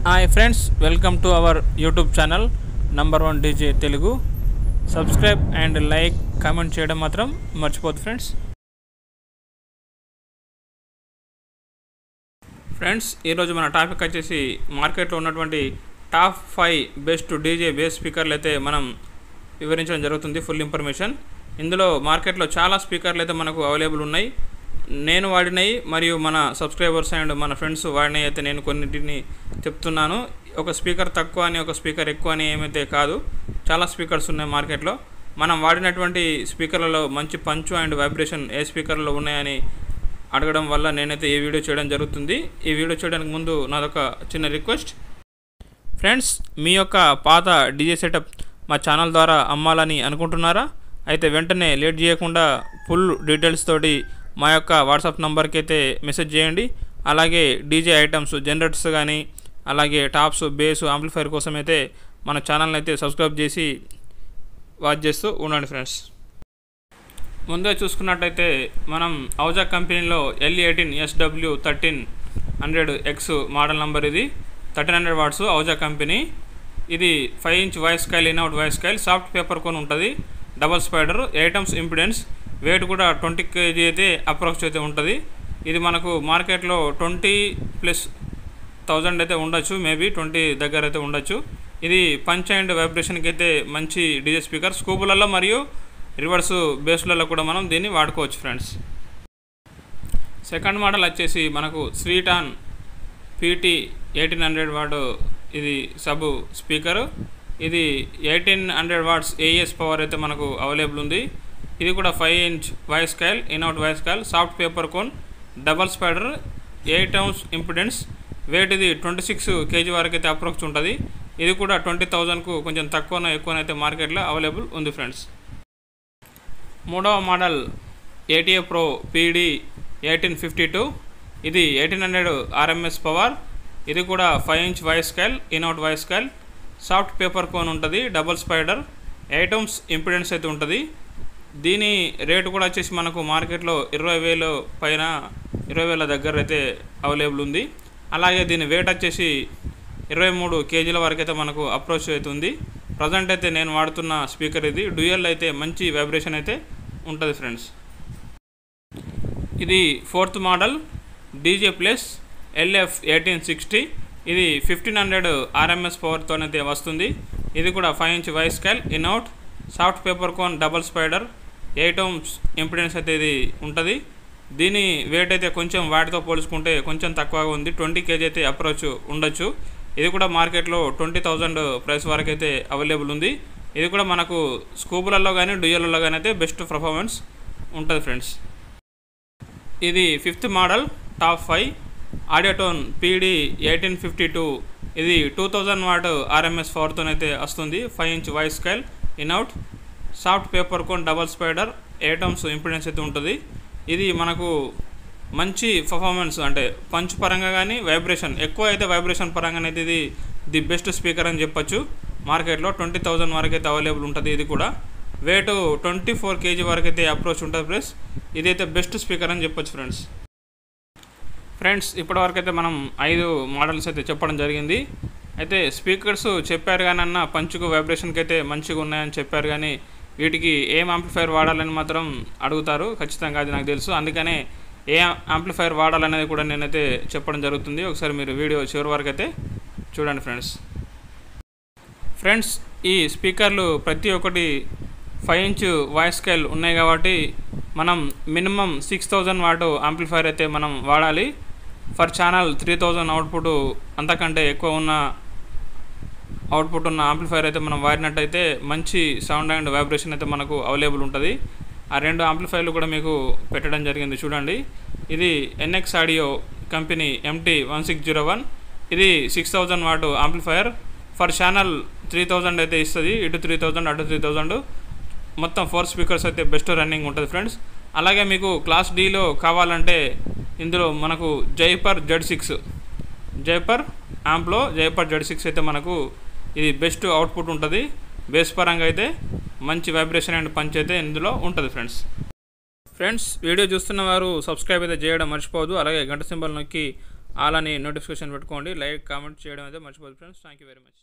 Hi friends, welcome to our YouTube channel number 1 DJ Telugu. Subscribe and like comment చేయడం మాత్రం మర్చిపోద్దు friends. ఈరోజు మన టాపిక్ వచ్చేసి మార్కెట్లో ఉన్నటువంటి టాప్ 5 బెస్ట్ డీజే బేస్ స్పీకర్లు అయితే మనం వివరించడం జరుగుతుంది. ఫుల్ ఇన్ఫర్మేషన్ ఇందులో మార్కెట్లో చాలా స్పీకర్లు అయితే మనకు అవైలబుల్ ఉన్నాయి. నేను వాడినవి మరియు మన సబ్స్క్రైబర్స్ అండ్ మన ఫ్రెండ్స్ వాడినవి అయితే నేను కొన్నింటిని చెప్తున్నాను. ఒక స్పీకర్ తక్కువ అని ఒక స్పీకర్ ఎక్కువ అని ఏమైతే కాదు, చాలా స్పీకర్స్ ఉన్నాయి మార్కెట్లో. మనం వాడినటువంటి స్పీకర్లలో మంచి పంచు అండ్ వైబ్రేషన్ ఏ స్పీకర్లో ఉన్నాయని అడగడం వల్ల నేనైతే ఈ వీడియో చేయడం జరుగుతుంది. ఈ వీడియో చేయడానికి ముందు నాదొక చిన్న రిక్వెస్ట్ ఫ్రెండ్స్, మీ యొక్క పాత డీజే సెటప్ మా ఛానల్ ద్వారా అమ్మాలని అనుకుంటున్నారా? అయితే వెంటనే లేట్ చేయకుండా ఫుల్ డీటెయిల్స్ తోటి మా యొక్క వాట్సాప్ నంబర్కి అయితే మెసేజ్ చేయండి. అలాగే డీజే ఐటమ్స్, జనరేటర్స్ కానీ అలాగే టాప్స్, బేస్, యాంప్లిఫైర్ కోసం అయితే మన ఛానల్ని అయితే సబ్స్క్రైబ్ చేసి వాచ్ చేస్తూ ఉండండి ఫ్రెండ్స్. ముందే చూసుకున్నట్టయితే మనం ఔజా కంపెనీలో L18SW1300X మోడల్ నంబర్, ఇది 1300 వాట్స్ ఔజా కంపెనీ. ఇది 5 inch voice coil, in out voice coil, soft paper cone ఉంటుంది, double spider, 8 ohms impedance, weight కూడా 20 kg అయితే అప్రాక్స్ అయితే ఉంటుంది. ఇది మనకు మార్కెట్లో 20,000+ అయితే ఉండొచ్చు, మేబీ 20 దగ్గర అయితే ఉండొచ్చు. ఇది పంచ్ అండ్ వైబ్రేషన్కి అయితే మంచి డీజే స్పీకర్. స్కూబులలో మరియు రివర్స్ బేస్లలో కూడా మనం దీన్ని వాడుకోవచ్చు ఫ్రెండ్స్. సెకండ్ మోడల్ వచ్చేసి మనకు స్వీటాన్ PT 1800 వాట్, ఇది సబ్ స్పీకరు. ఇది 1800 వాట్స్ AES పవర్ అయితే మనకు అవైలబుల్ ఉంది. ఇది కూడా 5 inch voice coil, in out voice coil, soft paper cone, double spider, 8 ohms impedance, weight ఇది 26 kg వరకు అయితే అప్రోక్స్ ఉంటుంది. ఇది కూడా 20,000కు కొంచెం తక్కువనో ఎక్కువనైతే మార్కెట్లో అవైలబుల్ ఉంది ఫ్రెండ్స్. మూడవ మోడల్ ATA Pro PD 1852. ఇది 1800 RMS పవర్. ఇది కూడా 5 inch voice coil, in out voice coil, soft paper cone ఉంటుంది, డబల్ స్పైడర్, 8 ohms ఇంపిడెన్స్ అయితే ఉంటుంది. దీని రేటు కూడా వచ్చేసి మనకు మార్కెట్లో 20,000 పైన, 20,000 దగ్గర అయితే అవైలబుల్ ఉంది. అలాగే దీని వెయిట్ వచ్చేసి 23 kg వరకు అయితే మనకు అప్రోచ్ అవుతుంది. ప్రజెంట్ అయితే నేను వాడుతున్న స్పీకర్ ఇది. డ్యూయల్ అయితే మంచి వైబ్రేషన్ అయితే ఉంటుంది ఫ్రెండ్స్. ఇది 4th model DJ Plus LF 1860. ఇది 1500 RMS పవర్తోనైతే వస్తుంది. ఇది కూడా 5 inch voice coil, in out, soft paper cone, double spider, 8 ohms impedance అయితే ఇది ఉంటుంది. దీని వెయిట్ అయితే కొంచెం వాటితో పోల్చుకుంటే కొంచెం తక్కువగా ఉంది, 20 kg అయితే అప్రోచ్ ఉండొచ్చు. ఇది కూడా మార్కెట్లో 20,000 ప్రైస్ వరకు అయితే అవైలబుల్ ఉంది. ఇది కూడా మనకు స్కూబులలో కానీ డ్యూయల్లో కానీ అయితే బెస్ట్ పర్ఫార్మెన్స్ ఉంటుంది ఫ్రెండ్స్. ఇది 5th మోడల్ టాప్ 5 ఆడియోటోన్ PD 1852. ఇది 2000 వాట్ RMS పవర్తోనైతే వస్తుంది. 5 inch voice coil, in out, soft paper cone, double spider, 8 ohms impedance అయితే ఉంటుంది. ఇది మనకు మంచి పర్ఫార్మెన్స్, అంటే పంచ్ పరంగా కానీ వైబ్రేషన్ ఎక్కువ అయితే వైబ్రేషన్ పరంగా అయితే ఇది ది బెస్ట్ స్పీకర్ అని చెప్పొచ్చు. మార్కెట్లో 20,000 వరకు అయితే అవైలబుల్ ఉంటుంది. ఇది కూడా వెయిట్ 24 kg వరకు అయితే అప్రోచ్ ఉంటుంది. ప్లస్ ఇదైతే బెస్ట్ స్పీకర్ అని చెప్పొచ్చు ఫ్రెండ్స్. ఇప్పటివరకు అయితే మనం 5 మోడల్స్ అయితే చెప్పడం జరిగింది. అయితే స్పీకర్స్ చెప్పారు కానీ అన్న పంచుకు వైబ్రేషన్కి అయితే మంచిగా ఉన్నాయని చెప్పారు, కానీ వీటికి ఏం యాంప్లిఫైర్ వాడాలని మాత్రం అడుగుతారు ఖచ్చితంగా, అది నాకు తెలుసు. అందుకనే ఏ యాంప్లిఫైర్ వాడాలనేది కూడా నేనైతే చెప్పడం జరుగుతుంది. ఒకసారి మీరు వీడియో చివరి వరకు అయితే చూడండి ఫ్రెండ్స్. ఈ స్పీకర్లు ప్రతి ఒక్కటి 5 ఇంచ్ వాయిస్ కాయిల్ ఉన్నాయి కాబట్టి మనం మినిమం 6,000 వాట్ యాంప్లిఫైర్ అయితే మనం వాడాలి. ఫర్ ఛానల్ 3,000 అవుట్పుట్ అంతకంటే ఎక్కువ ఉన్న అవుట్పుట్ ఉన్న యాంప్లిఫైర్ అయితే మనం వాడినట్టయితే మంచి సౌండ్ అండ్ వైబ్రేషన్ అయితే మనకు అవైలబుల్ ఉంటుంది. ఆ 2 యాంప్లిఫైర్లు కూడా మీకు పెట్టడం జరిగింది చూడండి. ఇది NX ఆడియో కంపెనీ MT1601. ఇది 6,000 వాట్ యాంప్లిఫైర్. ఫర్ ఛానల్ 3,000 అయితే ఇస్తుంది. ఇటు 3,000 అటు 3,000, మొత్తం 4 స్పీకర్స్ అయితే బెస్ట్ రన్నింగ్ ఉంటుంది ఫ్రెండ్స్. అలాగే మీకు క్లాస్ Dలో కావాలంటే ఇందులో మనకు జైపర్ Z6 యాంప్లో జైపర్ Z6 అయితే మనకు ఇది బెస్ట్ అవుట్పుట్ ఉంటుంది. బేస్ పరంగా అయితే మంచి వైబ్రేషన్ అండ్ పంచ్ అయితే ఇందులో ఉంటుంది ఫ్రెండ్స్. వీడియో చూస్తున్న వారు సబ్స్క్రైబ్ అయితే చేయడం మర్చిపోవద్దు. అలాగే గంట సింబల్ నొక్కి ఆల్ అని నోటిఫికేషన్ పెట్టుకోండి. లైక్ కామెంట్ చేయడం అయితే మర్చిపోదు friends. Thank you very much.